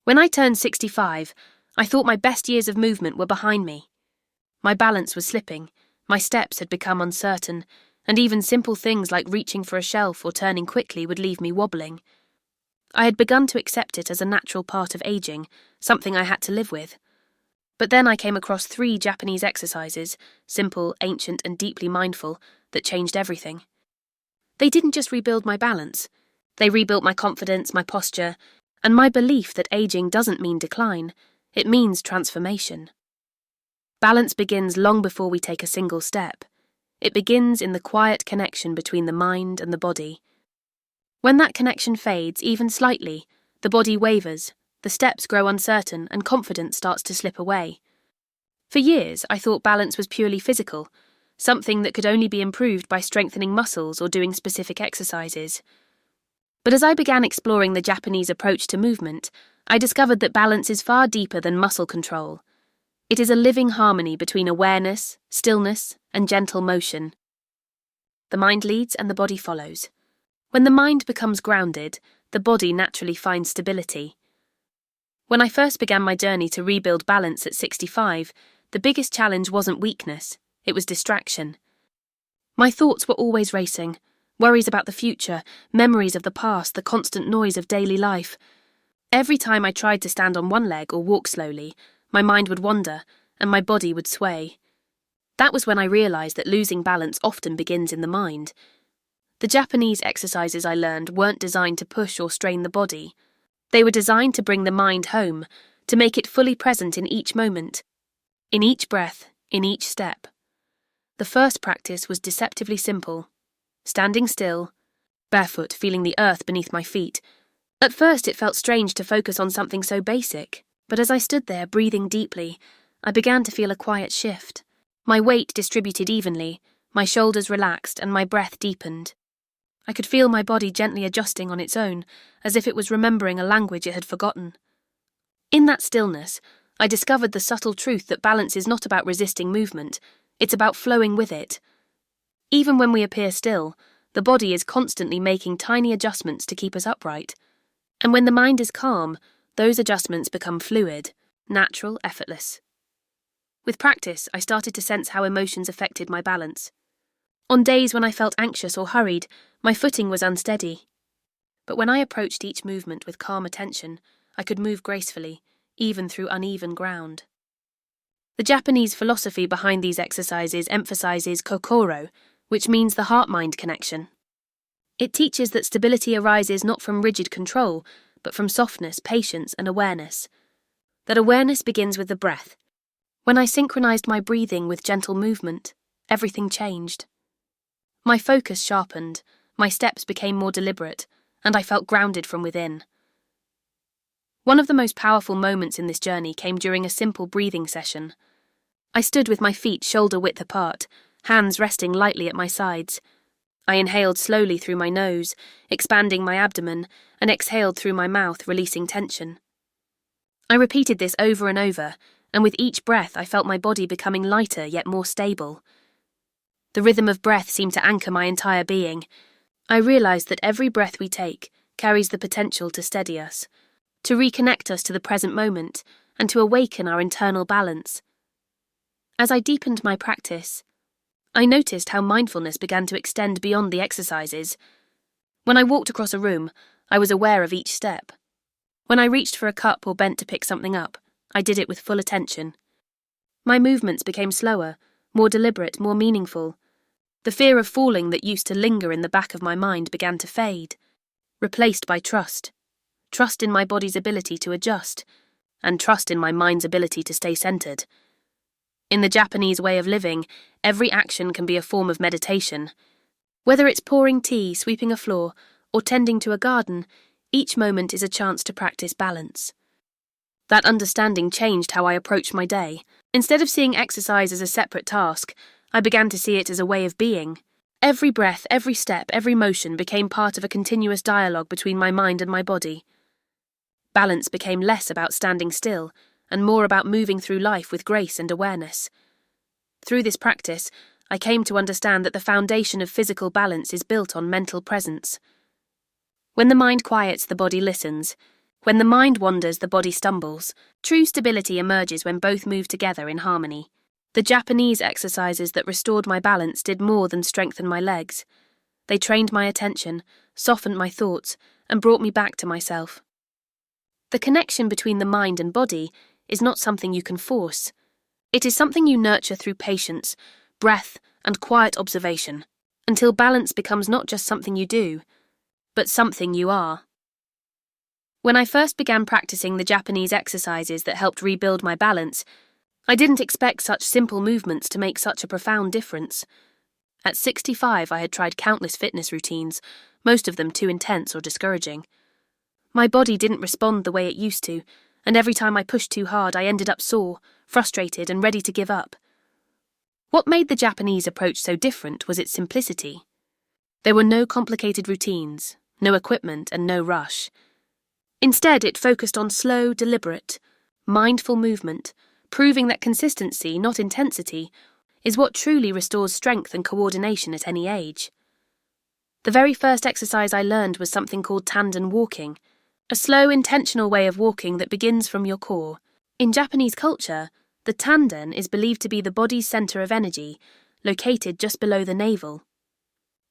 When I turned 65, I thought my best years of movement were behind me. My balance was slipping, my steps had become uncertain, and even simple things like reaching for a shelf or turning quickly would leave me wobbling. I had begun to accept it as a natural part of aging, something I had to live with. But then I came across 3 Japanese exercises, simple, ancient, and deeply mindful, that changed everything. They didn't just rebuild my balance. They rebuilt my confidence, my posture, and my belief that aging doesn't mean decline, it means transformation. Balance begins long before we take a single step. It begins in the quiet connection between the mind and the body. When that connection fades, even slightly, the body wavers, the steps grow uncertain, and confidence starts to slip away. For years, I thought balance was purely physical, something that could only be improved by strengthening muscles or doing specific exercises. But as I began exploring the Japanese approach to movement, I discovered that balance is far deeper than muscle control. It is a living harmony between awareness, stillness, and gentle motion. The mind leads and the body follows. When the mind becomes grounded, the body naturally finds stability. When I first began my journey to rebuild balance at 65, the biggest challenge wasn't weakness, it was distraction. My thoughts were always racing, worries about the future, memories of the past, the constant noise of daily life. Every time I tried to stand on one leg or walk slowly, my mind would wander, and my body would sway. That was when I realized that losing balance often begins in the mind. The Japanese exercises I learned weren't designed to push or strain the body. They were designed to bring the mind home, to make it fully present in each moment, in each breath, in each step. The first practice was deceptively simple. Standing still, barefoot, feeling the earth beneath my feet. At first it felt strange to focus on something so basic, but as I stood there breathing deeply, I began to feel a quiet shift. My weight distributed evenly, my shoulders relaxed, and my breath deepened. I could feel my body gently adjusting on its own, as if it was remembering a language it had forgotten. In that stillness, I discovered the subtle truth that balance is not about resisting movement, it's about flowing with it. Even when we appear still, the body is constantly making tiny adjustments to keep us upright. And when the mind is calm, those adjustments become fluid, natural, effortless. With practice, I started to sense how emotions affected my balance. On days when I felt anxious or hurried, my footing was unsteady. But when I approached each movement with calm attention, I could move gracefully, even through uneven ground. The Japanese philosophy behind these exercises emphasizes kokoro, which means the heart-mind connection. It teaches that stability arises not from rigid control, but from softness, patience, and awareness. That awareness begins with the breath. When I synchronized my breathing with gentle movement, everything changed. My focus sharpened, my steps became more deliberate, and I felt grounded from within. One of the most powerful moments in this journey came during a simple breathing session. I stood with my feet shoulder-width apart, hands resting lightly at my sides. I inhaled slowly through my nose, expanding my abdomen, and exhaled through my mouth, releasing tension. I repeated this over and over, and with each breath I felt my body becoming lighter yet more stable. The rhythm of breath seemed to anchor my entire being. I realized that every breath we take carries the potential to steady us, to reconnect us to the present moment, and to awaken our internal balance. As I deepened my practice, I noticed how mindfulness began to extend beyond the exercises. When I walked across a room, I was aware of each step. When I reached for a cup or bent to pick something up, I did it with full attention. My movements became slower, more deliberate, more meaningful. The fear of falling that used to linger in the back of my mind began to fade, replaced by trust. Trust in my body's ability to adjust, and trust in my mind's ability to stay centered. In the Japanese way of living, every action can be a form of meditation. Whether it's pouring tea, sweeping a floor, or tending to a garden, each moment is a chance to practice balance. That understanding changed how I approached my day. Instead of seeing exercise as a separate task, I began to see it as a way of being. Every breath, every step, every motion became part of a continuous dialogue between my mind and my body. Balance became less about standing still, and more about moving through life with grace and awareness. Through this practice, I came to understand that the foundation of physical balance is built on mental presence. When the mind quiets, the body listens. When the mind wanders, the body stumbles. True stability emerges when both move together in harmony. The Japanese exercises that restored my balance did more than strengthen my legs. They trained my attention, softened my thoughts, and brought me back to myself. The connection between the mind and body is not something you can force. It is something you nurture through patience, breath, and quiet observation, until balance becomes not just something you do, but something you are. When I first began practicing the Japanese exercises that helped rebuild my balance, I didn't expect such simple movements to make such a profound difference. At 65, I had tried countless fitness routines, most of them too intense or discouraging. My body didn't respond the way it used to, and every time I pushed too hard, I ended up sore, frustrated, and ready to give up. What made the Japanese approach so different was its simplicity. There were no complicated routines, no equipment, and no rush. Instead, it focused on slow, deliberate, mindful movement, proving that consistency, not intensity, is what truly restores strength and coordination at any age. The very first exercise I learned was something called Tanden walking, a slow, intentional way of walking that begins from your core. In Japanese culture, the Tanden is believed to be the body's center of energy, located just below the navel.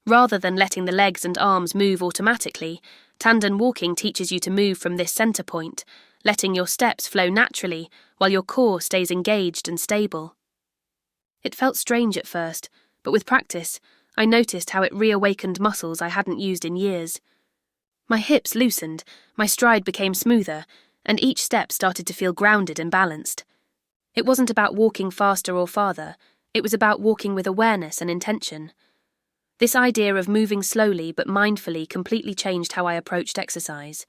Rather than letting the legs and arms move automatically, Tanden walking teaches you to move from this center point, letting your steps flow naturally while your core stays engaged and stable. It felt strange at first, but with practice, I noticed how it reawakened muscles I hadn't used in years. My hips loosened, my stride became smoother, and each step started to feel grounded and balanced. It wasn't about walking faster or farther, it was about walking with awareness and intention. This idea of moving slowly but mindfully completely changed how I approached exercise.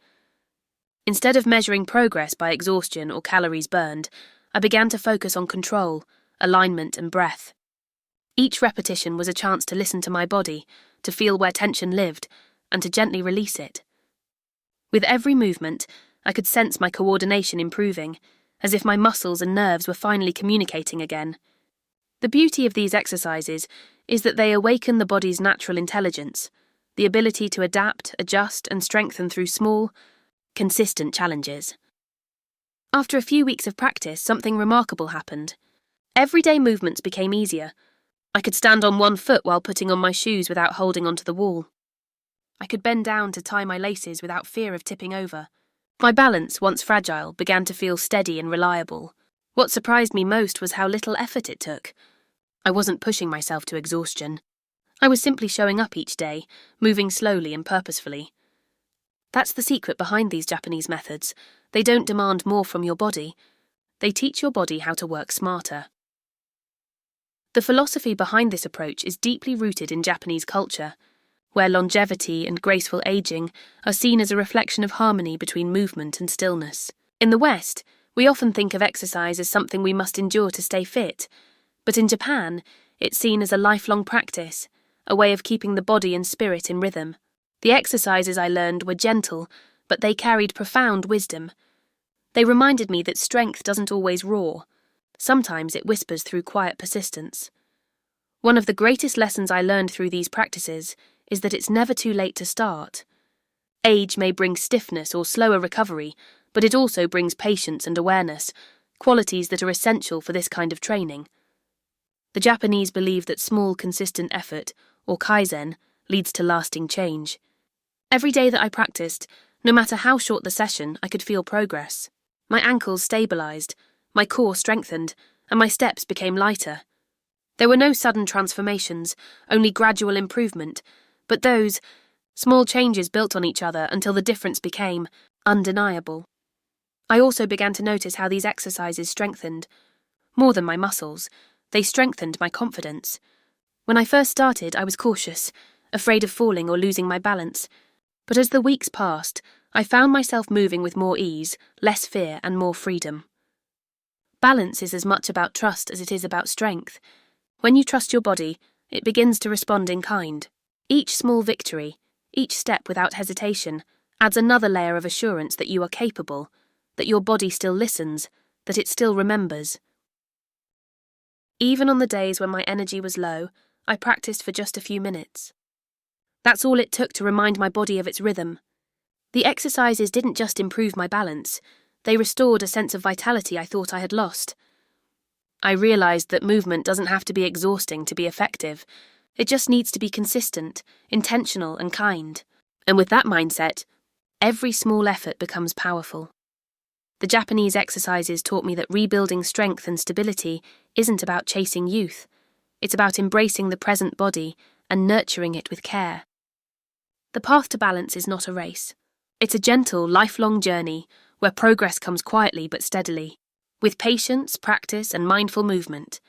Instead of measuring progress by exhaustion or calories burned, I began to focus on control, alignment, and breath. Each repetition was a chance to listen to my body, to feel where tension lived, and to gently release it. With every movement, I could sense my coordination improving, as if my muscles and nerves were finally communicating again. The beauty of these exercises is that they awaken the body's natural intelligence, the ability to adapt, adjust, and strengthen through small, consistent challenges. After a few weeks of practice, something remarkable happened. Everyday movements became easier. I could stand on one foot while putting on my shoes without holding onto the wall. I could bend down to tie my laces without fear of tipping over. My balance, once fragile, began to feel steady and reliable. What surprised me most was how little effort it took. I wasn't pushing myself to exhaustion. I was simply showing up each day, moving slowly and purposefully. That's the secret behind these Japanese methods. They don't demand more from your body. They teach your body how to work smarter. The philosophy behind this approach is deeply rooted in Japanese culture, where longevity and graceful aging are seen as a reflection of harmony between movement and stillness. In the West, we often think of exercise as something we must endure to stay fit, but in Japan, it's seen as a lifelong practice, a way of keeping the body and spirit in rhythm. The exercises I learned were gentle, but they carried profound wisdom. They reminded me that strength doesn't always roar. Sometimes it whispers through quiet persistence. One of the greatest lessons I learned through these practices is that it's never too late to start. Age may bring stiffness or slower recovery, but it also brings patience and awareness, qualities that are essential for this kind of training. The Japanese believe that small, consistent effort, or kaizen, leads to lasting change. Every day that I practiced, no matter how short the session, I could feel progress. My ankles stabilized, my core strengthened, and my steps became lighter. There were no sudden transformations, only gradual improvement, but those small changes built on each other until the difference became undeniable. I also began to notice how these exercises strengthened. More than my muscles, they strengthened my confidence. When I first started, I was cautious, afraid of falling or losing my balance. But as the weeks passed, I found myself moving with more ease, less fear, and more freedom. Balance is as much about trust as it is about strength. When you trust your body, it begins to respond in kind. Each small victory, each step without hesitation, adds another layer of assurance that you are capable, that your body still listens, that it still remembers. Even on the days when my energy was low, I practiced for just a few minutes. That's all it took to remind my body of its rhythm. The exercises didn't just improve my balance, they restored a sense of vitality I thought I had lost. I realized that movement doesn't have to be exhausting to be effective. It just needs to be consistent, intentional, and kind. And with that mindset, every small effort becomes powerful. The Japanese exercises taught me that rebuilding strength and stability isn't about chasing youth. It's about embracing the present body and nurturing it with care. The path to balance is not a race. It's a gentle, lifelong journey where progress comes quietly but steadily. With patience, practice, and mindful movement,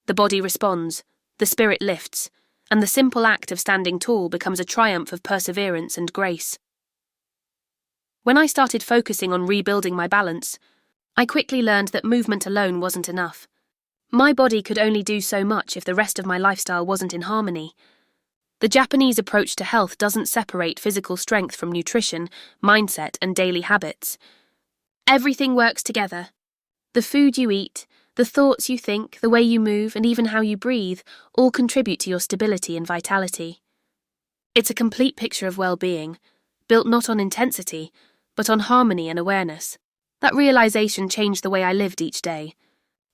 the body responds, the spirit lifts, and the simple act of standing tall becomes a triumph of perseverance and grace. When I started focusing on rebuilding my balance, I quickly learned that movement alone wasn't enough. My body could only do so much if the rest of my lifestyle wasn't in harmony. The Japanese approach to health doesn't separate physical strength from nutrition, mindset, and daily habits. Everything works together. The food you eat, the thoughts you think, the way you move, and even how you breathe all contribute to your stability and vitality. It's a complete picture of well-being, built not on intensity, but on harmony and awareness. That realization changed the way I lived each day.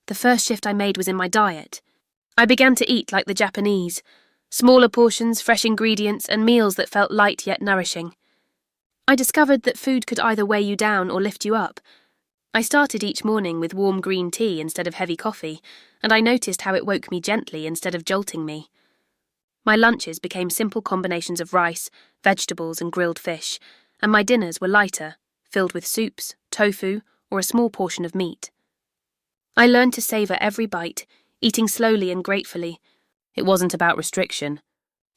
The first shift I made was in my diet. I began to eat like the Japanese, smaller portions, fresh ingredients, and meals that felt light yet nourishing. I discovered that food could either weigh you down or lift you up. I started each morning with warm green tea instead of heavy coffee, and I noticed how it woke me gently instead of jolting me. My lunches became simple combinations of rice, vegetables, and grilled fish, and my dinners were lighter, filled with soups, tofu, or a small portion of meat. I learned to savor every bite, eating slowly and gratefully. It wasn't about restriction.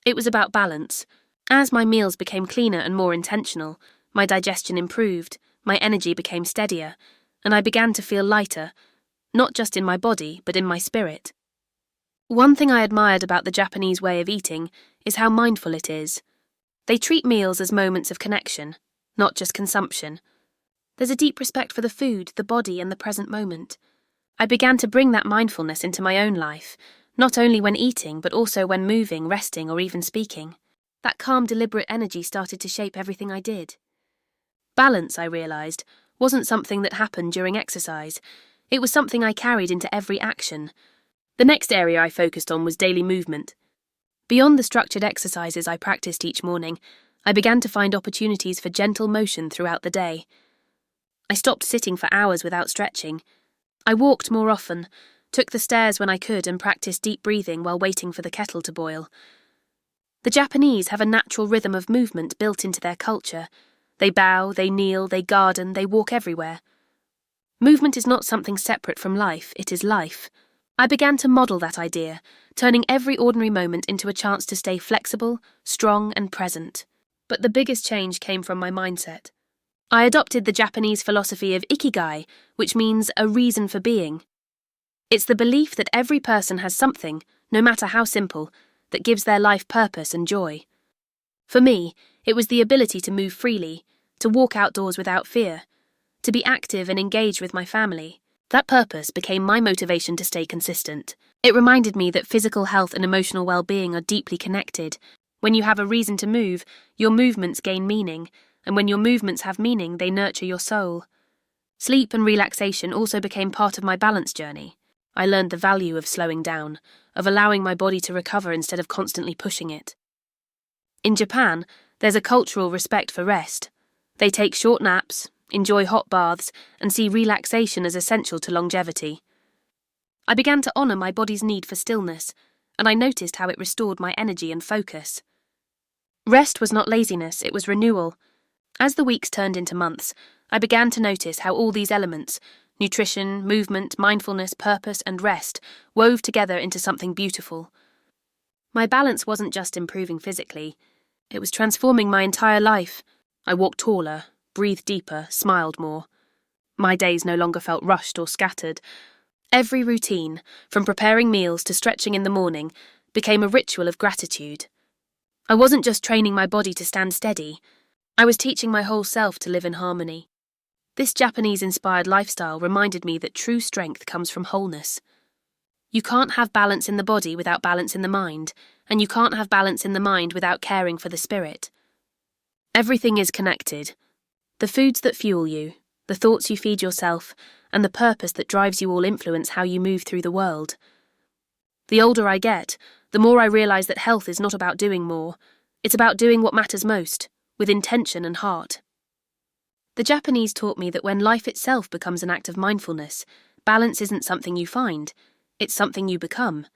It was about balance. As my meals became cleaner and more intentional, my digestion improved, my energy became steadier, and I began to feel lighter, not just in my body, but in my spirit. One thing I admired about the Japanese way of eating is how mindful it is. They treat meals as moments of connection, not just consumption. There's a deep respect for the food, the body, and the present moment. I began to bring that mindfulness into my own life, not only when eating, but also when moving, resting, or even speaking. That calm, deliberate energy started to shape everything I did. Balance, I realized, wasn't something that happened during exercise. It was something I carried into every action. The next area I focused on was daily movement. Beyond the structured exercises I practiced each morning, I began to find opportunities for gentle motion throughout the day. I stopped sitting for hours without stretching. I walked more often, took the stairs when I could, and practiced deep breathing while waiting for the kettle to boil. The Japanese have a natural rhythm of movement built into their culture. They bow, they kneel, they garden, they walk everywhere. Movement is not something separate from life, it is life. I began to model that idea, turning every ordinary moment into a chance to stay flexible, strong, and present. But the biggest change came from my mindset. I adopted the Japanese philosophy of ikigai, which means a reason for being. It's the belief that every person has something, no matter how simple, that gives their life purpose and joy. For me, it was the ability to move freely, to walk outdoors without fear, to be active and engaged with my family. That purpose became my motivation to stay consistent. It reminded me that physical health and emotional well-being are deeply connected. When you have a reason to move, your movements gain meaning, and when your movements have meaning, they nurture your soul. Sleep and relaxation also became part of my balance journey. I learned the value of slowing down, of allowing my body to recover instead of constantly pushing it. In Japan, there's a cultural respect for rest. They take short naps, enjoy hot baths, and see relaxation as essential to longevity. I began to honour my body's need for stillness, and I noticed how it restored my energy and focus. Rest was not laziness, it was renewal. As the weeks turned into months, I began to notice how all these elements, nutrition, movement, mindfulness, purpose, and rest, wove together into something beautiful. My balance wasn't just improving physically, it was transforming my entire life. I walked taller, breathed deeper, smiled more. My days no longer felt rushed or scattered. Every routine, from preparing meals to stretching in the morning, became a ritual of gratitude. I wasn't just training my body to stand steady, I was teaching my whole self to live in harmony. This Japanese-inspired lifestyle reminded me that true strength comes from wholeness. You can't have balance in the body without balance in the mind, and you can't have balance in the mind without caring for the spirit. Everything is connected. The foods that fuel you, the thoughts you feed yourself, and the purpose that drives you all influence how you move through the world. The older I get, the more I realise that health is not about doing more. It's about doing what matters most, with intention and heart. The Japanese taught me that when life itself becomes an act of mindfulness, balance isn't something you find, it's something you become.